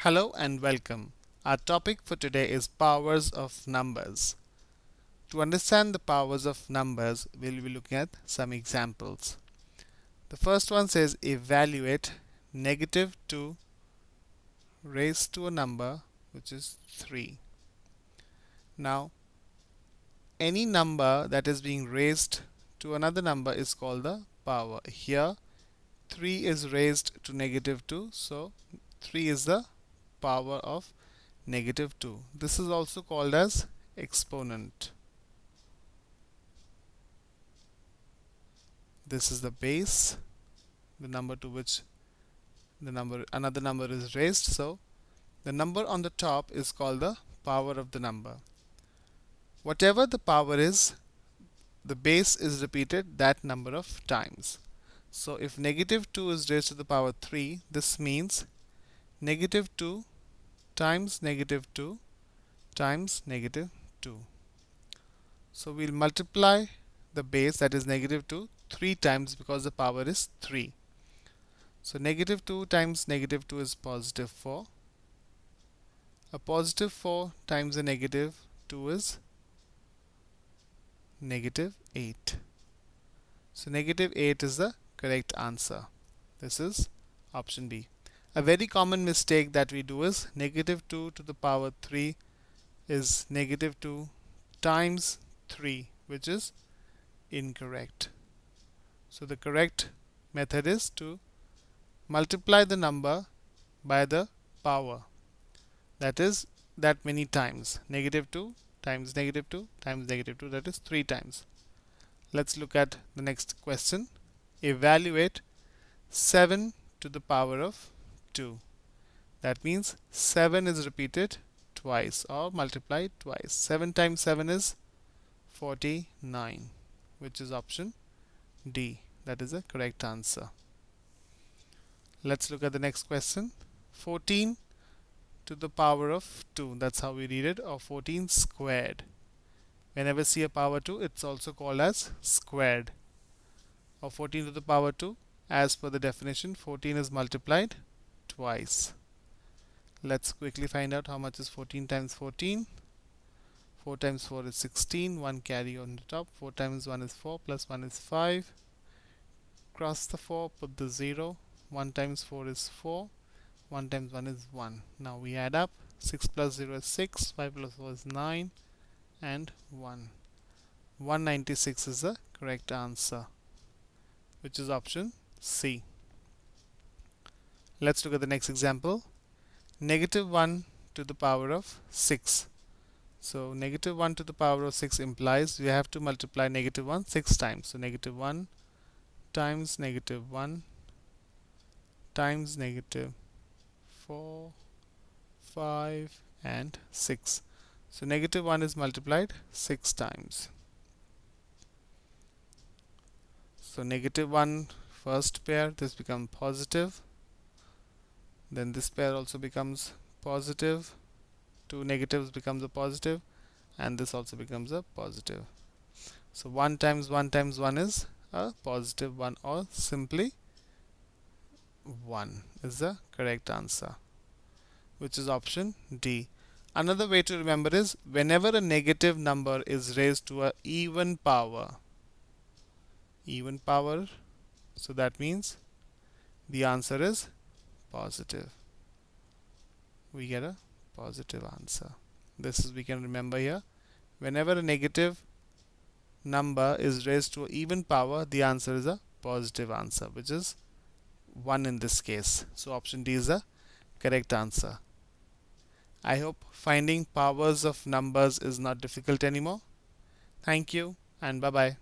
Hello and welcome. Our topic for today is powers of numbers. To understand the powers of numbers, we'll be looking at some examples. The first one says evaluate negative 2 raised to a number which is 3. Now, any number that is being raised to another number is called the power. Here, 3 is raised to negative 2, so 3 is the power of negative 2. This is also called as exponent. This is the base, the number to which another number is raised. So the number on the top is called the power of the number. Whatever the power is, the base is repeated that number of times. So if negative 2 is raised to the power 3, this means negative 2 times negative 2 times negative 2. So we'll multiply the base, that is negative 2, 3 times because the power is 3. So negative 2 times negative 2 is positive 4. A positive 4 times a negative 2 is negative 8. So negative 8 is the correct answer. This is option B. A very common mistake that we do is negative 2 to the power 3 is negative 2 times 3, which is incorrect. So the correct method is to multiply the number by the power, that is that many times. Negative 2 times negative 2 times negative 2, that is 3 times. Let's look at the next question. Evaluate 7 to the power of 2. That means 7 is repeated twice or multiplied twice. 7 times 7 is 49, which is option D. That is the correct answer. Let's look at the next question. 14 to the power of 2. That's how we read it, or 14 squared. Whenever see a power 2, it's also called as squared. Or 14 to the power 2, as per the definition, 14 is multiplied twice. Let's quickly find out how much is 14 times 14. 4 times 4 is 16, 1 carry on the top. 4 times 1 is 4, plus 1 is 5. Cross the 4, put the 0. 1 times 4 is 4. 1 times 1 is 1. Now we add up. 6 plus 0 is 6. 5 plus 4 is 9. And 1. 196 is the correct answer, which is option C. Let's look at the next example. Negative 1 to the power of 6. So negative 1 to the power of 6 implies we have to multiply negative 1 6 times. So negative 1 times negative 1 times negative 4, 5 and 6. So negative 1 is multiplied 6 times. So negative 1 first pair, this becomes positive. Then this pair also becomes positive. 2 negatives becomes a positive, and this also becomes a positive. So 1 times 1 times 1 is a positive 1, or simply 1 is the correct answer, which is option D. Another way to remember is whenever a negative number is raised to an even power, so that means the answer is positive. We get a positive answer. This is, we can remember here, whenever a negative number is raised to an even power, the answer is a positive answer, which is 1 in this case. So option D is the correct answer. I hope finding powers of numbers is not difficult anymore. Thank you and bye bye.